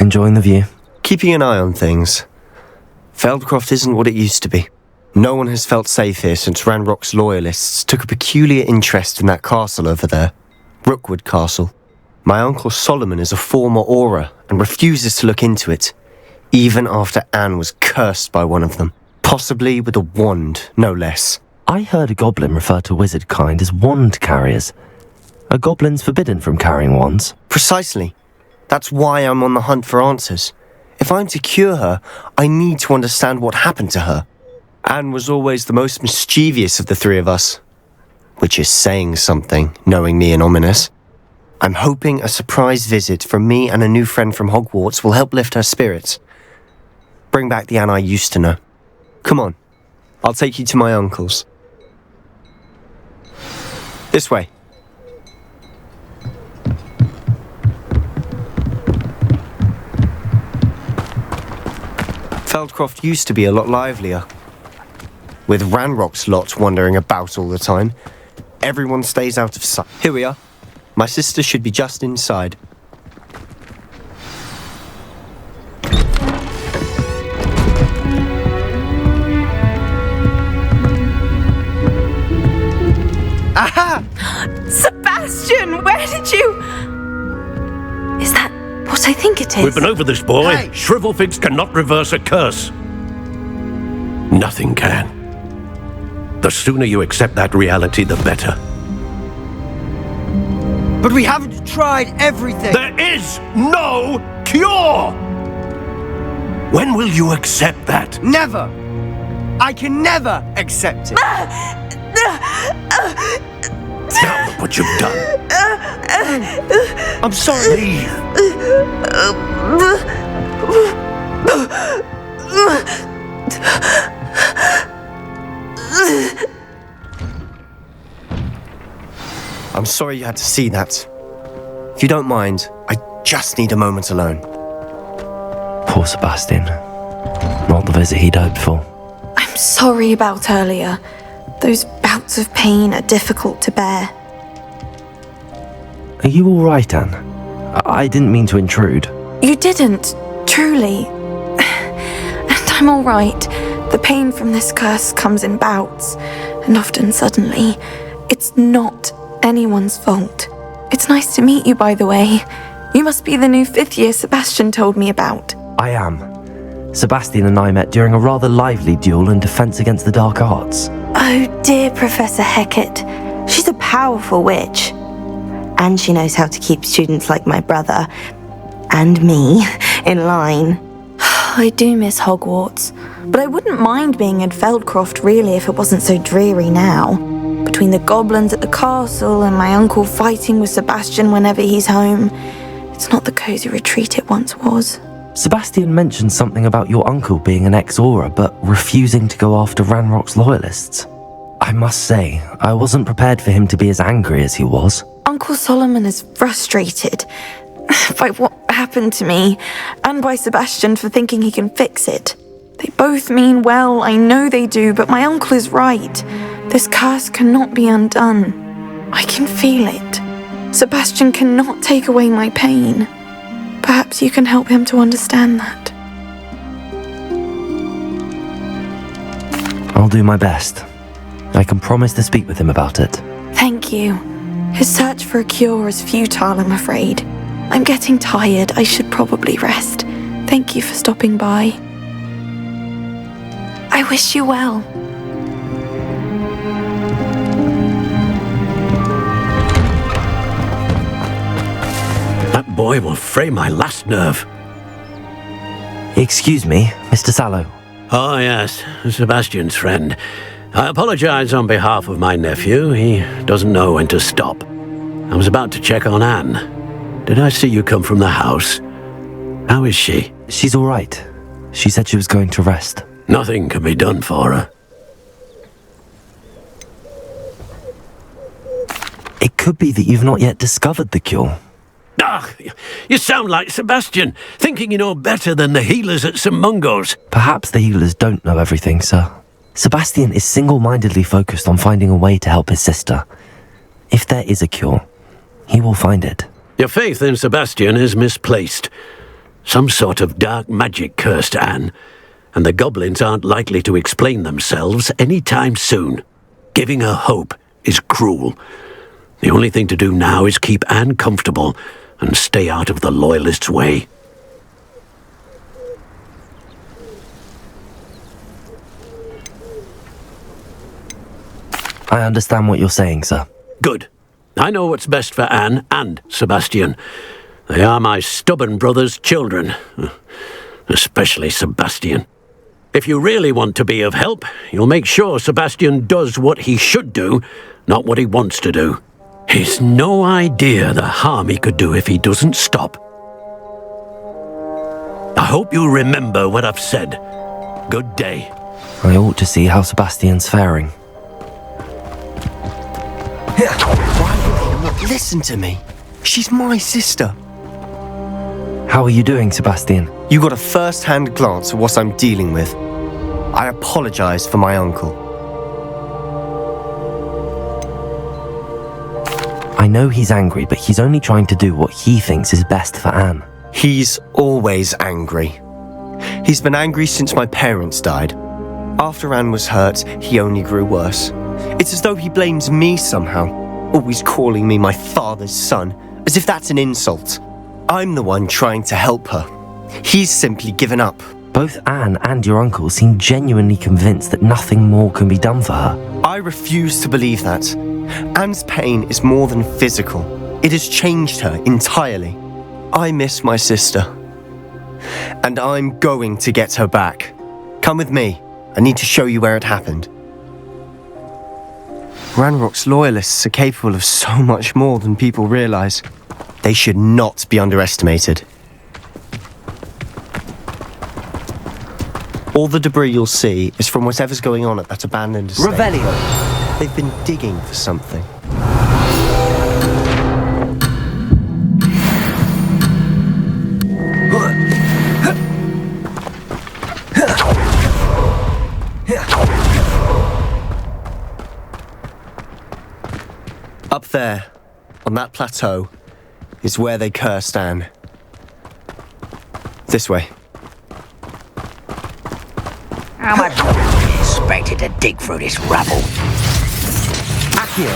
Enjoying the view? Keeping an eye on things. Feldcroft isn't what it used to be. No one has felt safe here since Ranrock's loyalists took a peculiar interest in that castle over there. Rookwood Castle. My uncle Solomon is a former Auror and refuses to look into it, even after Anne was cursed by one of them. Possibly with a wand, no less. I heard a goblin refer to wizard kind as wand carriers. Are goblins forbidden from carrying wands? Precisely. That's why I'm on the hunt for answers. If I'm to cure her, I need to understand what happened to her. Anne was always the most mischievous of the three of us. Which is saying something, knowing me and ominous. I'm hoping a surprise visit from me and a new friend from Hogwarts will help lift her spirits. Bring back the Anne I used to know. Come on, I'll take you to my uncle's. This way. Feldcroft used to be a lot livelier. With Ranrock's lot wandering about all the time, everyone stays out of sight. Here we are. My sister should be just inside. Aha! Sebastian, where did you... Is that what I think it is? We've been over this, boy. Hey. Shrivelfigs cannot reverse a curse. Nothing can. The sooner you accept that reality, the better. But we haven't tried everything! There is no cure! When will you accept that? Never! I can never accept it! Now look what you've done. I'm sorry! Leave. I'm sorry you had to see that. If you don't mind, I just need a moment alone. Poor Sebastian. Not the visit he'd hoped for. I'm sorry about earlier. Those bouts of pain are difficult to bear. Are you all right, Anne? I didn't mean to intrude. You didn't, truly. And I'm all right. The pain from this curse comes in bouts, and often suddenly. It's not anyone's fault. It's nice to meet you, by the way. You must be the new 5th year Sebastian told me about. I am. Sebastian and I met during a rather lively duel in defense against the dark arts. Oh dear, Professor Hecat. She's a powerful witch. And she knows how to keep students like my brother, and me, in line. I do miss Hogwarts, but I wouldn't mind being in Feldcroft really if it wasn't so dreary now. Between the goblins at the castle and my uncle fighting with Sebastian whenever he's home, it's not the cozy retreat it once was. Sebastian mentioned something about your uncle being an ex-Auror, but refusing to go after Ranrock's loyalists. I must say, I wasn't prepared for him to be as angry as he was. Uncle Solomon is frustrated by what happened to me, and by Sebastian for thinking he can fix it. They both mean well, I know they do, but my uncle is right. This curse cannot be undone. I can feel it. Sebastian cannot take away my pain. Perhaps you can help him to understand that. I'll do my best. I can promise to speak with him about it. Thank you. His search for a cure is futile, I'm afraid. I'm getting tired. I should probably rest. Thank you for stopping by. I wish you well. That boy will fray my last nerve. Excuse me, Mr. Sallow. Oh, yes, Sebastian's friend. I apologize on behalf of my nephew. He doesn't know when to stop. I was about to check on Anne. Did I see you come from the house? How is she? She's all right. She said she was going to rest. Nothing can be done for her. It could be that you've not yet discovered the cure. Ah, you sound like Sebastian, thinking you know better than the healers at St. Mungo's. Perhaps the healers don't know everything, sir. Sebastian is single-mindedly focused on finding a way to help his sister. If there is a cure, he will find it. Your faith in Sebastian is misplaced. Some sort of dark magic cursed Anne, and the goblins aren't likely to explain themselves any time soon. Giving her hope is cruel. The only thing to do now is keep Anne comfortable and stay out of the Loyalists' way. I understand what you're saying, sir. Good. I know what's best for Anne and Sebastian. They are my stubborn brother's children. Especially Sebastian. If you really want to be of help, you'll make sure Sebastian does what he should do, not what he wants to do. He's no idea the harm he could do if he doesn't stop. I hope you remember what I've said. Good day. I ought to see how Sebastian's faring. Why will he not listen to me? She's my sister. How are you doing, Sebastian? You got a first-hand glance at what I'm dealing with. I apologize for my uncle. I know he's angry, but he's only trying to do what he thinks is best for Anne. He's always angry. He's been angry since my parents died. After Anne was hurt, he only grew worse. It's as though he blames me somehow, always calling me my father's son, as if that's an insult. I'm the one trying to help her. He's simply given up. Both Anne and your uncle seem genuinely convinced that nothing more can be done for her. I refuse to believe that. Anne's pain is more than physical. It has changed her entirely. I miss my sister. And I'm going to get her back. Come with me. I need to show you where it happened. Ranrock's Loyalists are capable of so much more than people realize. They should not be underestimated. All the debris you'll see is from whatever's going on at that abandoned estate. Revelio. They've been digging for something. Up there, on that plateau, is where they cursed Anne. This way. How much longer are you expected to dig through this rubble? Accio.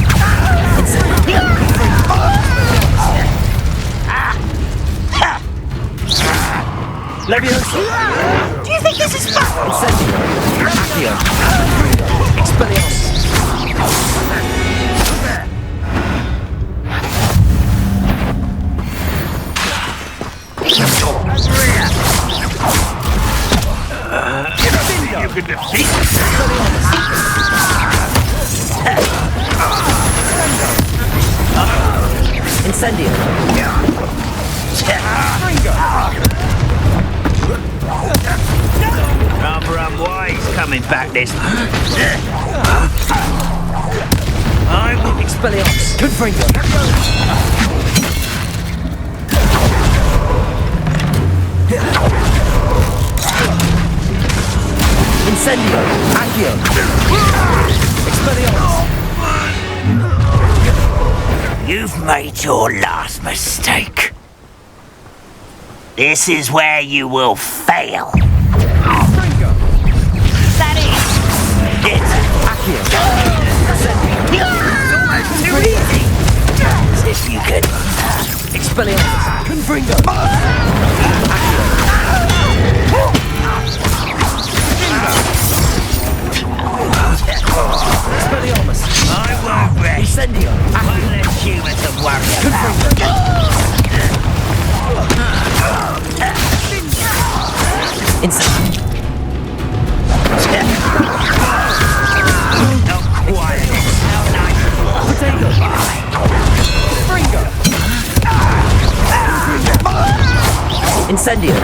Leviosa. Do you think this is fun? Incendio. Accio. Expelliarmus. You could defeat Incendio. rather unwise coming back this. I will Expelliarmus. Confringo. Incendio. Accio. Expelliarmus. You've made your last mistake. This is where you will fail. That is it. Accio. It's almost too easy. As if you could. Expelliarmus. Confringo. Expelliarmus. I won't rest. Incendio. Won't let human to worry about. Incendio. Not quiet. Potato. Fringo. Incendio.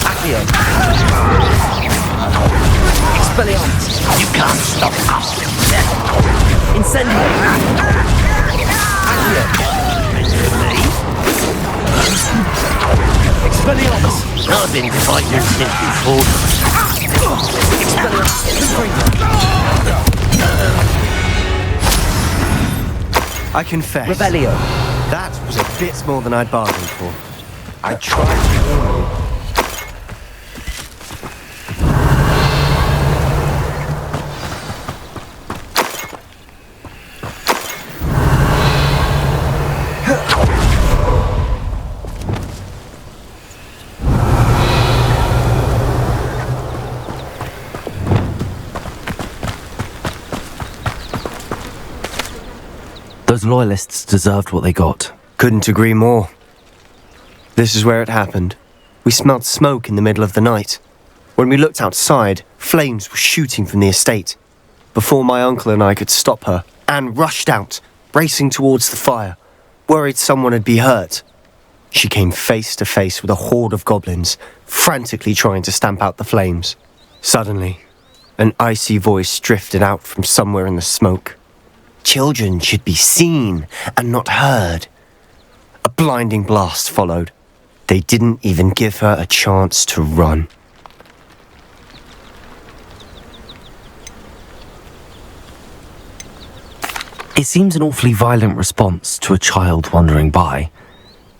Accio. Expelliarmus. You can't stop us. Incendio. Accio. Expelliarmus. I've been fighting since before. Expelliarmus. I confess. Revelio. That was a bit more than I'd bargained for. I tried to warn you. Those loyalists deserved what they got. Couldn't agree more. This is where it happened. We smelled smoke in the middle of the night. When we looked outside, flames were shooting from the estate. Before my uncle and I could stop her, Anne rushed out, racing towards the fire, worried someone had been hurt. She came face to face with a horde of goblins, frantically trying to stamp out the flames. Suddenly, an icy voice drifted out from somewhere in the smoke. Children should be seen and not heard. A blinding blast followed. They didn't even give her a chance to run. It seems an awfully violent response to a child wandering by.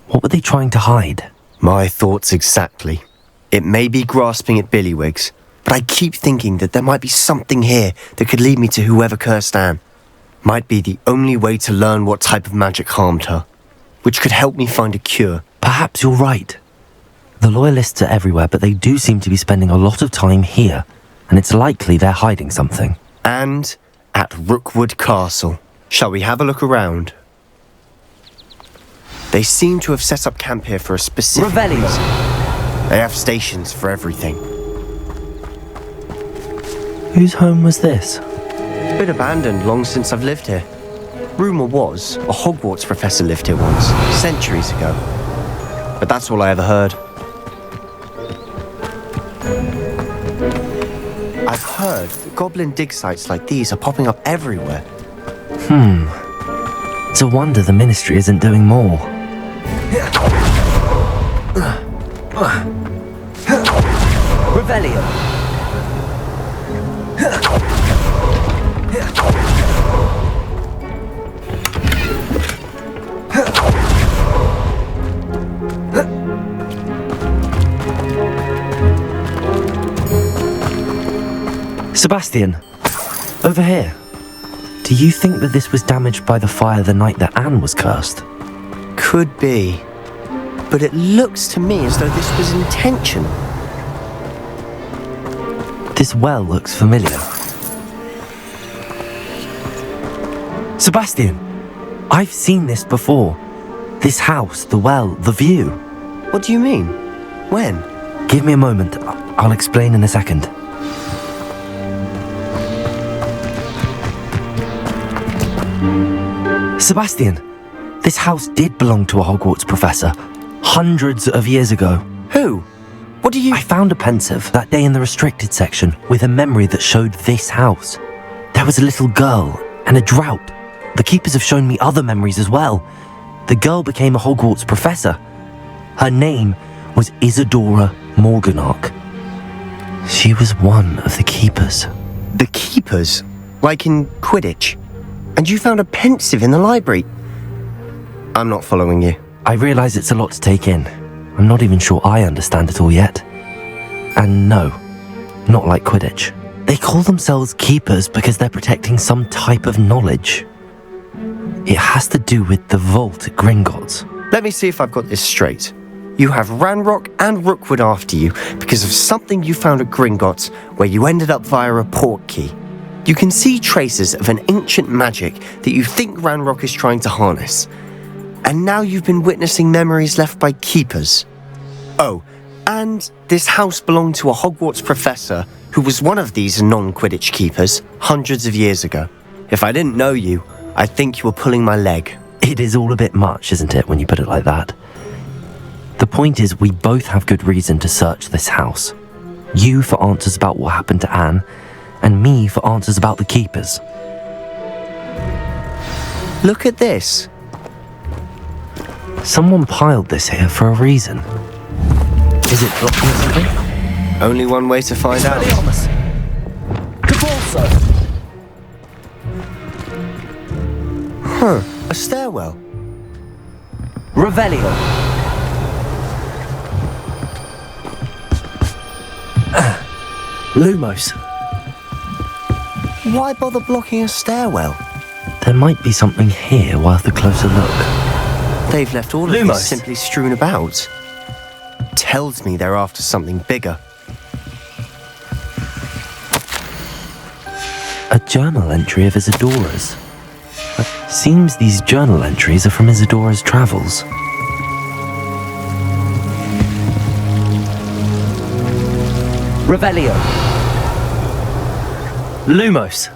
What were they trying to hide? My thoughts exactly. It may be grasping at billywhigs, but I keep thinking that there might be something here that could lead me to whoever cursed Anne. Might be the only way to learn what type of magic harmed her, which could help me find a cure. Perhaps you're right. The loyalists are everywhere, but they do seem to be spending a lot of time here, and it's likely they're hiding something. And at Rookwood Castle. Shall we have a look around? They seem to have set up camp here for a specific reason. They have stations for everything. Whose home was this? Been abandoned long since I've lived here. Rumour was a Hogwarts professor lived here once, centuries ago. But that's all I ever heard. I've heard that goblin dig sites like these are popping up everywhere. It's a wonder the Ministry isn't doing more. Revelio. Sebastian, over here. Do you think that this was damaged by the fire the night that Anne was cursed? Could be. But it looks to me as though this was intentional. This well looks familiar. Sebastian, I've seen this before. This house, the well, the view. What do you mean? When? Give me a moment. I'll explain in a second. Sebastian, this house did belong to a Hogwarts professor, hundreds of years ago. Who? What do you... I found a pensive that day in the restricted section with a memory that showed this house. There was a little girl and a drought. The keepers have shown me other memories as well. The girl became a Hogwarts professor. Her name was Isadora Morganach. She was one of the keepers. The keepers? Like in Quidditch? And you found a pensive in the library? I'm not following you. I realise it's a lot to take in. I'm not even sure I understand it all yet. And no, not like Quidditch. They call themselves keepers because they're protecting some type of knowledge. It has to do with the vault at Gringotts. Let me see if I've got this straight. You have Ranrock and Rookwood after you because of something you found at Gringotts where you ended up via a port key. You can see traces of an ancient magic that you think Ranrock is trying to harness. And now you've been witnessing memories left by keepers. Oh, and this house belonged to a Hogwarts professor who was one of these non-Quidditch keepers hundreds of years ago. If I didn't know you, I'd think you were pulling my leg. It is all a bit much, isn't it, when you put it like that? The point is, we both have good reason to search this house. You for answers about what happened to Anne, and me for answers about the keepers. Look at this. Someone piled this here for a reason. Is it blocking something? Only one way to find out. Huh, a stairwell. Revelio. Lumos. Why bother blocking a stairwell? There might be something here worth a closer look. They've left all of Lumos. this simply strewn about. Tells me they're after something bigger. A journal entry of Isadora's. Seems these journal entries are from Isadora's travels. Revelio. Lumos.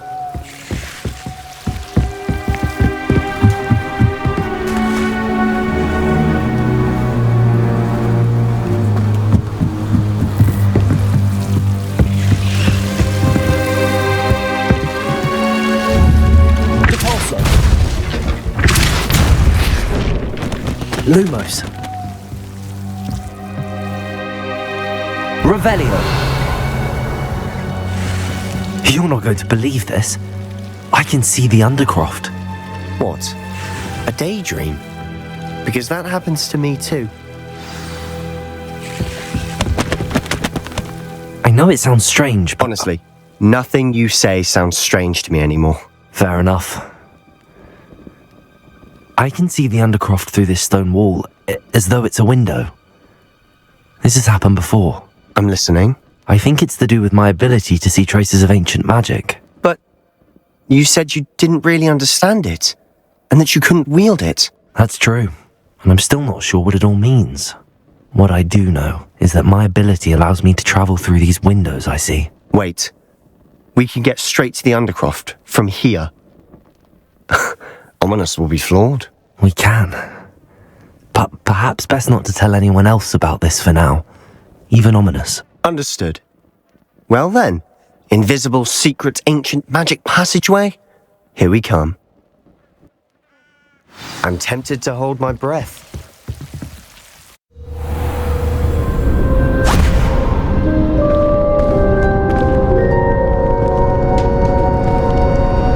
Lumos. Revelio. You're not going to believe this. I can see the Undercroft. What? A daydream? Because that happens to me too. I know it sounds strange, but... Honestly, nothing you say sounds strange to me anymore. Fair enough. I can see the Undercroft through this stone wall, as though it's a window. This has happened before. I'm listening. I think it's to do with my ability to see traces of ancient magic. But you said you didn't really understand it, and that you couldn't wield it. That's true, and I'm still not sure what it all means. What I do know is that my ability allows me to travel through these windows I see. Wait. We can get straight to the Undercroft from here. Ominous will be flawed. We can. But perhaps best not to tell anyone else about this for now. Even Ominous. Understood. Well then, invisible, secret, ancient magic passageway? Here we come. I'm tempted to hold my breath.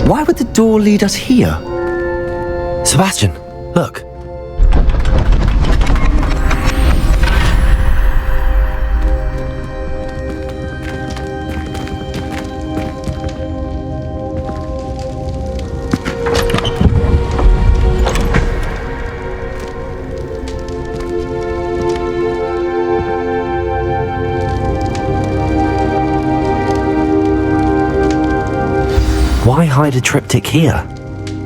Why would the door lead us here? Sebastian, look. Why hide a triptych here?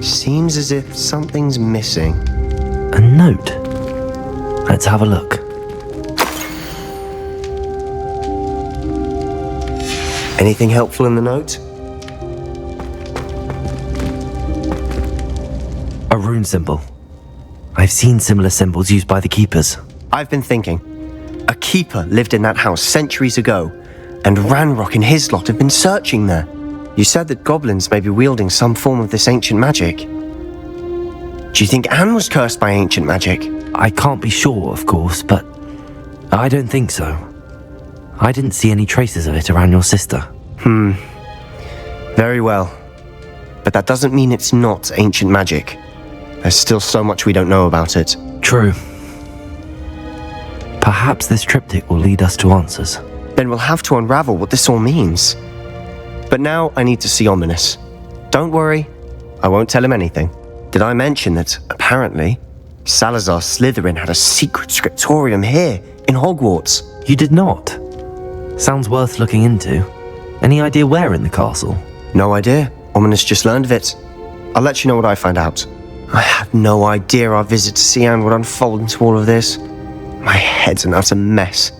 Seems as if something's missing. A note. Let's have a look. Anything helpful in the note? A rune symbol. I've seen similar symbols used by the keepers. I've been thinking. A keeper lived in that house centuries ago, and Ranrock and his lot have been searching there. You said that goblins may be wielding some form of this ancient magic. Do you think Anne was cursed by ancient magic? I can't be sure, of course, but I don't think so. I didn't see any traces of it around your sister. Very well. But that doesn't mean it's not ancient magic. There's still so much we don't know about it. True. Perhaps this triptych will lead us to answers. Then we'll have to unravel what this all means. But now I need to see Ominous. Don't worry, I won't tell him anything. Did I mention that, apparently, Salazar Slytherin had a secret scriptorium here, in Hogwarts? You did not. Sounds worth looking into. Any idea where in the castle? No idea. Ominous just learned of it. I'll let you know what I find out. I had no idea our visit to see Anne would unfold into all of this. My head's an utter mess.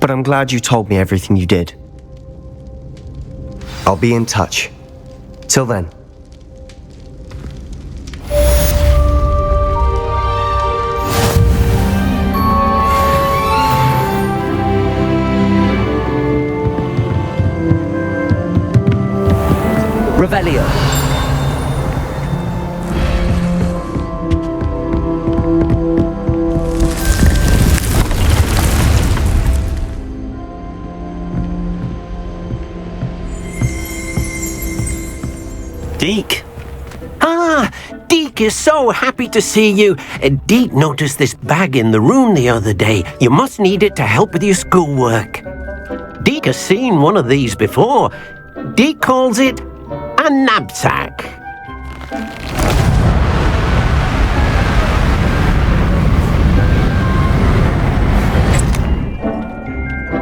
But I'm glad you told me everything you did. I'll be in touch. Till then. Revelio. Deke! Ah! Deke Deke is so happy to see you. Deke noticed this bag in the room the other day. You must need it to help with your schoolwork. Deke has seen one of these before. Deke calls it a knapsack.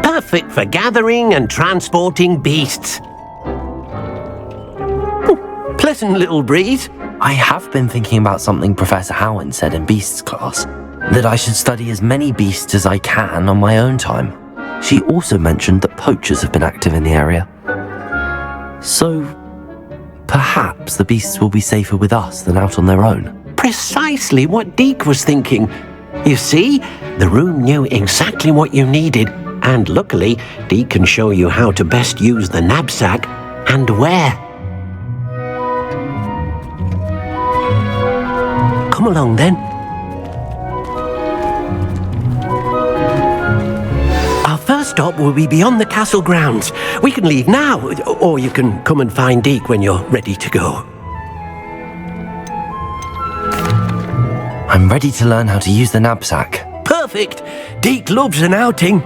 Perfect for gathering and transporting beasts. Ooh, pleasant little breeze. I have been thinking about something Professor Howen said in Beasts class, that I should study as many beasts as I can on my own time. She also mentioned that poachers have been active in the area. So, perhaps the beasts will be safer with us than out on their own. Precisely what Deke was thinking. You see, the room knew exactly what you needed, and luckily, Deke can show you how to best use the knapsack and where. Come along then. Our first stop will be beyond the castle grounds. We can leave now, or you can come and find Deke when you're ready to go. I'm ready to learn how to use the knapsack. Perfect! Deke loves an outing.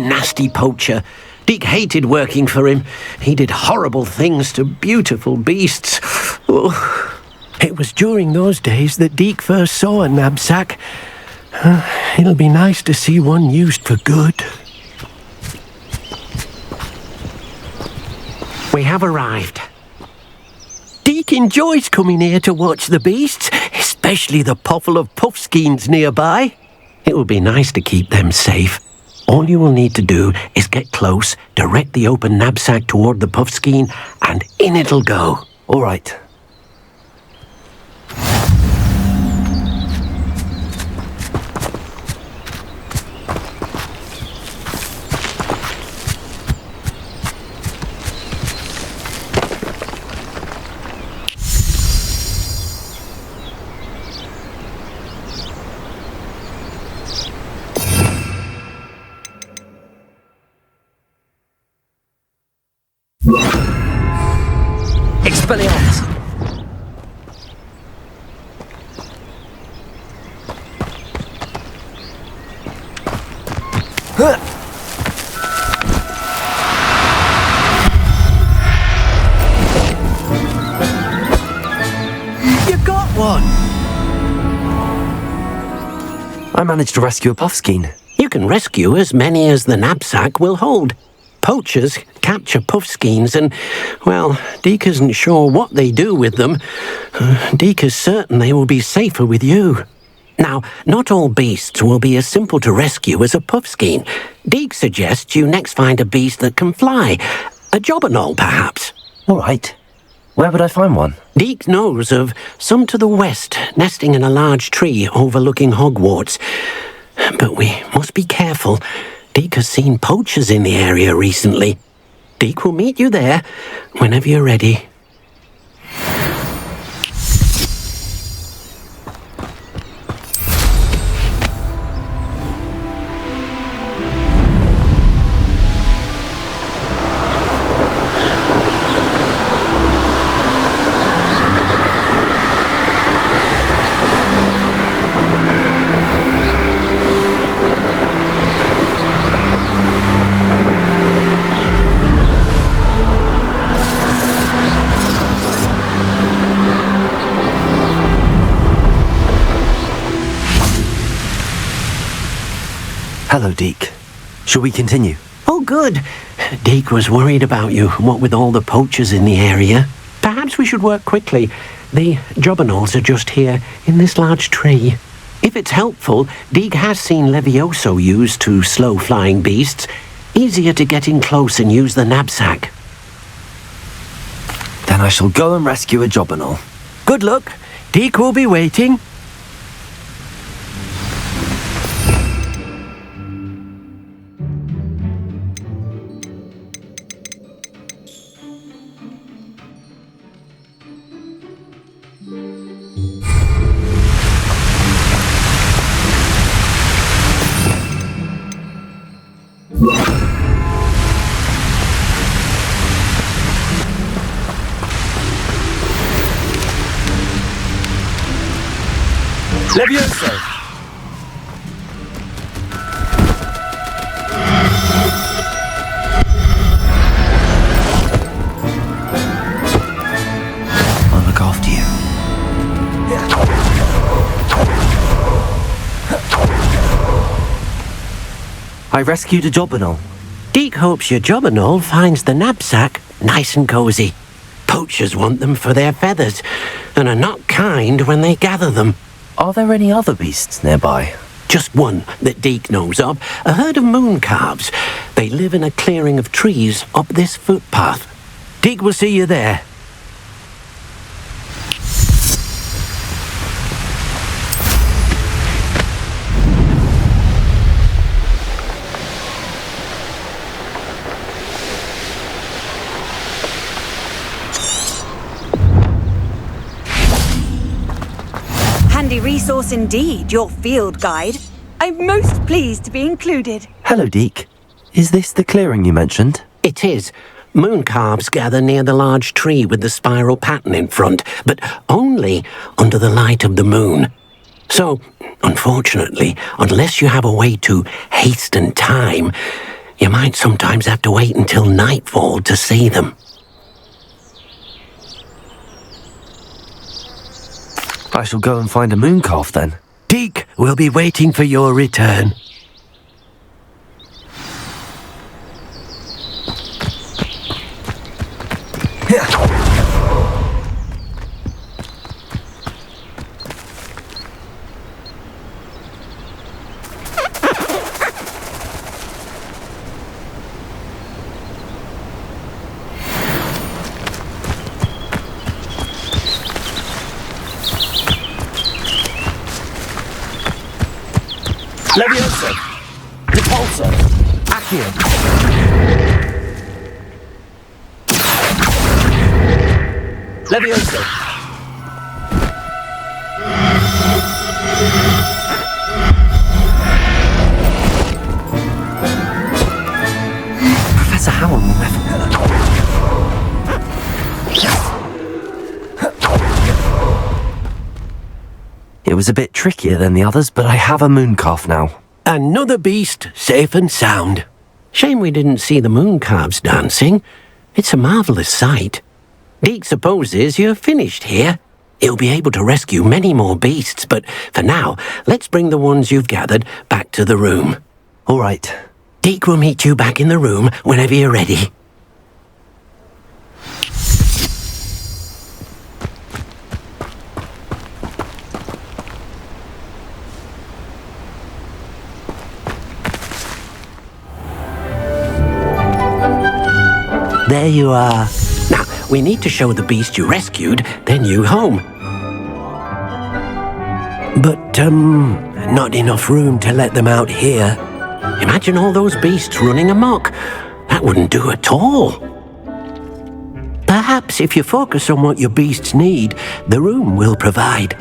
Nasty poacher. Deke hated working for him. He did horrible things to beautiful beasts. Oh. It was during those days that Deke first saw a knapsack. It'll be nice to see one used for good. We have arrived. Deke enjoys coming here to watch the beasts, especially the potful of puffskeins nearby. It will be nice to keep them safe. All you will need to do is get close, direct the open knapsack toward the puffskein, and in it'll go. All right. Expelliarmus! You got one! I managed to rescue a puffskein. You can rescue as many as the knapsack will hold. Poachers capture puffskeins and, well, Deke isn't sure what they do with them. Deke is certain they will be safer with you. Now, not all beasts will be as simple to rescue as a puffskein. Deke suggests you next find a beast that can fly. A jobberknoll, perhaps. All right. Where would I find one? Deke knows of some to the west, nesting in a large tree overlooking Hogwarts. But we must be careful. Deke has seen poachers in the area recently. Deke will meet you there whenever you're ready. Hello, Deke. Shall we continue? Oh, good. Deke was worried about you, what with all the poachers in the area. Perhaps we should work quickly. The jobberknolls are just here, in this large tree. If it's helpful, Deke has seen Levioso used to slow flying beasts. Easier to get in close and use the knapsack. Then I shall go and rescue a jobberknoll. Good luck. Deke will be waiting. Levioso! I'll look after you. I rescued a Jobberknoll. Deke hopes your Jobberknoll finds the knapsack nice and cozy. Poachers want them for their feathers, and are not kind when they gather them. Are there any other beasts nearby? Just one that Deke knows of, a herd of moon calves. They live in a clearing of trees up this footpath. Deke will see you there. Handy resource indeed, your field guide. I'm most pleased to be included. Hello, Deke. Is this the clearing you mentioned? It is. Moon calves gather near the large tree with the spiral pattern in front, but only under the light of the moon. So, unfortunately, unless you have a way to hasten time, you might sometimes have to wait until nightfall to see them. I shall go and find a moon calf then. Deke will be waiting for your return. Levioso! Repulsor! Accio! Levioso! Professor Howell will never know. It was a bit trickier than the others, but I have a moon calf now. Another beast, safe and sound. Shame we didn't see the moon calves dancing. It's a marvellous sight. Deke supposes you're finished here. He'll be able to rescue many more beasts, but for now, let's bring the ones you've gathered back to the room. All right. Deke will meet you back in the room whenever you're ready. There you are. Now, we need to show the beast you rescued their new home. But, not enough room to let them out here. Imagine all those beasts running amok. That wouldn't do at all. Perhaps if you focus on what your beasts need, the room will provide.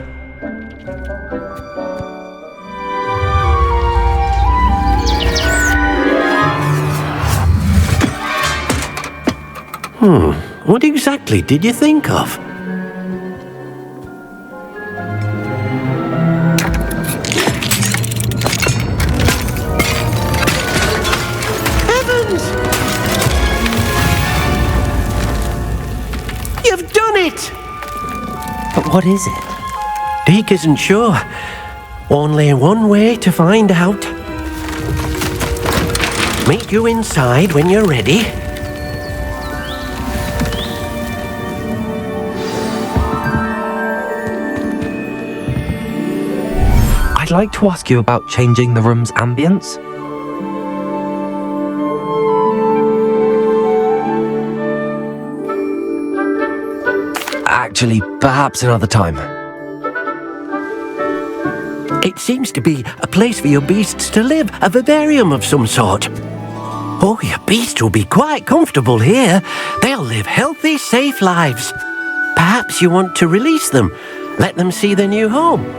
What exactly did you think of? Heavens! You've done it! But what is it? Deke isn't sure. Only one way to find out. Meet you inside when you're ready. I'd like to ask you about changing the room's ambience. Actually, perhaps another time. It seems to be a place for your beasts to live, a vivarium of some sort. Oh, your beasts will be quite comfortable here. They'll live healthy, safe lives. Perhaps you want to release them, let them see their new home.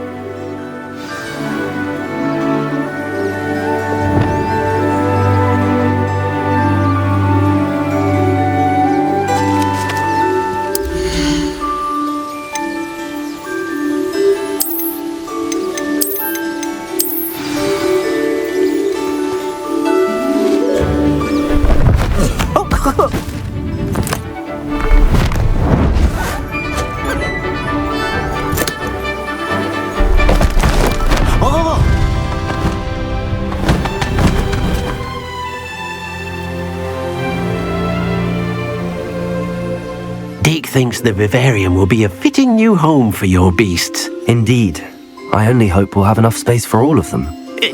Deke thinks the vivarium will be a fitting new home for your beasts. Indeed. I only hope we'll have enough space for all of them.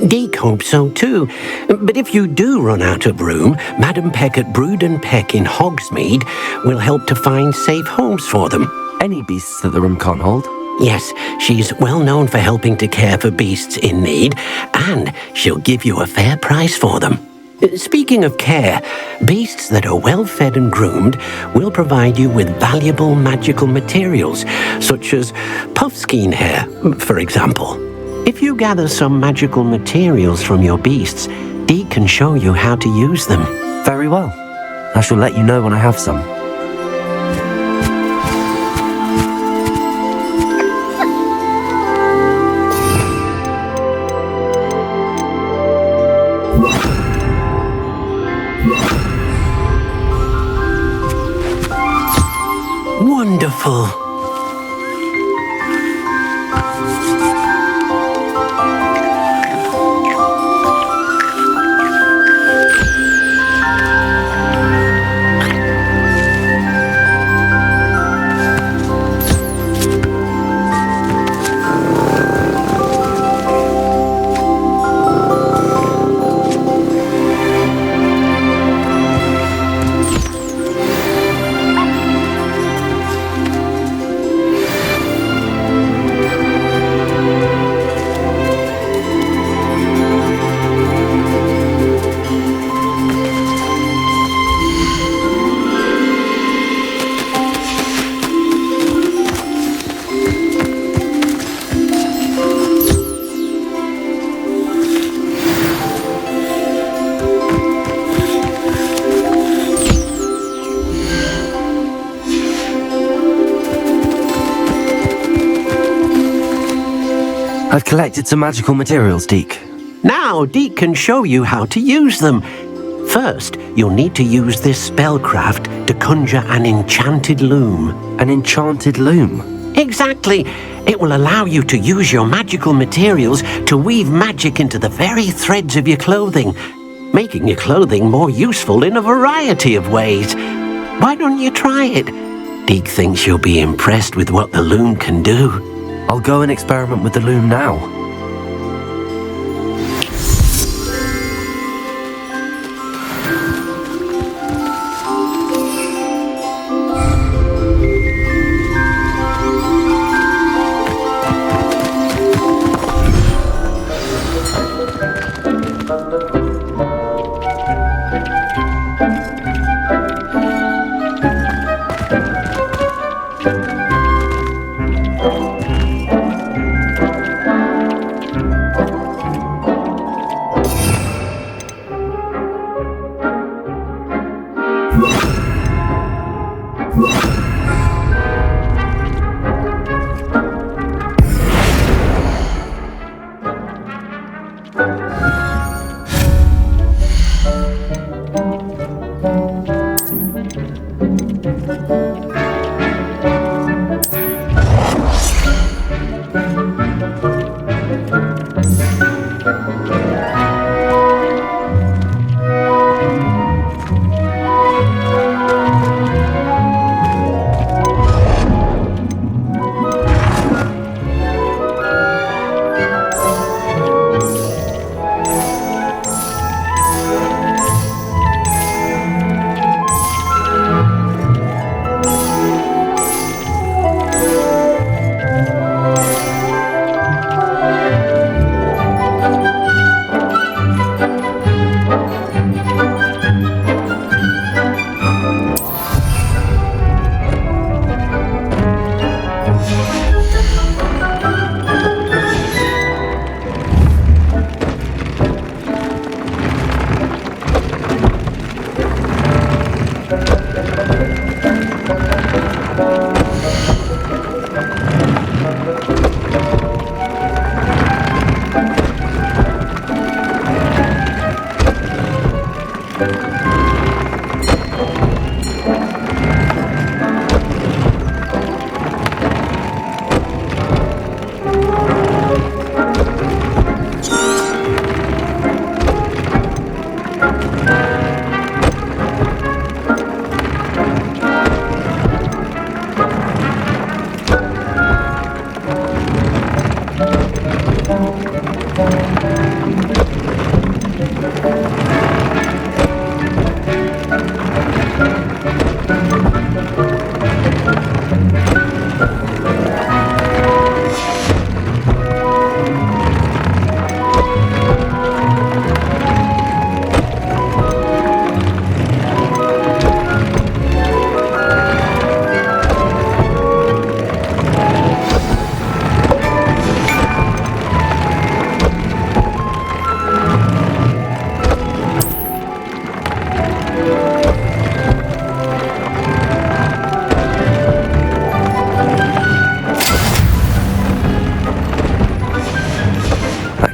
Deke hopes so too. But if you do run out of room, Madam Peck at Brood and Peck in Hogsmeade will help to find safe homes for them. Any beasts that the room can't hold? Yes, she's well known for helping to care for beasts in need, and she'll give you a fair price for them. Speaking of care, beasts that are well fed and groomed will provide you with valuable magical materials, such as puffskein hair, for example. If you gather some magical materials from your beasts, Dee can show you how to use them. Very well. I shall let you know when I have some. Wonderful. I've collected some magical materials, Deke. Now Deke can show you how to use them. First, you'll need to use this spellcraft to conjure an enchanted loom. An enchanted loom? Exactly. It will allow you to use your magical materials to weave magic into the very threads of your clothing, making your clothing more useful in a variety of ways. Why don't you try it? Deke thinks you'll be impressed with what the loom can do. I'll go and experiment with the loom now.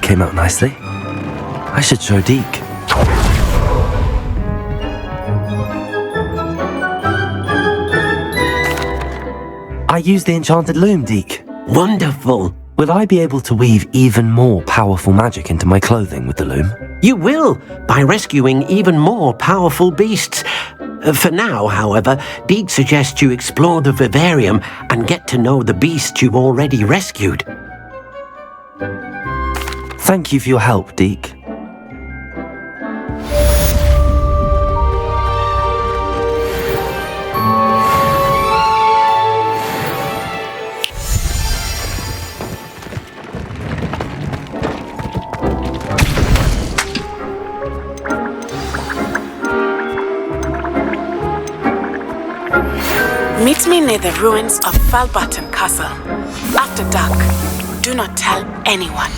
Came out nicely. I should show Deke. I used the enchanted loom, Deke. Wonderful. Will I be able to weave even more powerful magic into my clothing with the loom? You will, by rescuing even more powerful beasts. For now, however, Deke suggests you explore the vivarium and get to know the beasts you've already rescued. Thank you for your help, Deke. Meet me near the ruins of Falbutton Castle. After dark. Do not tell anyone.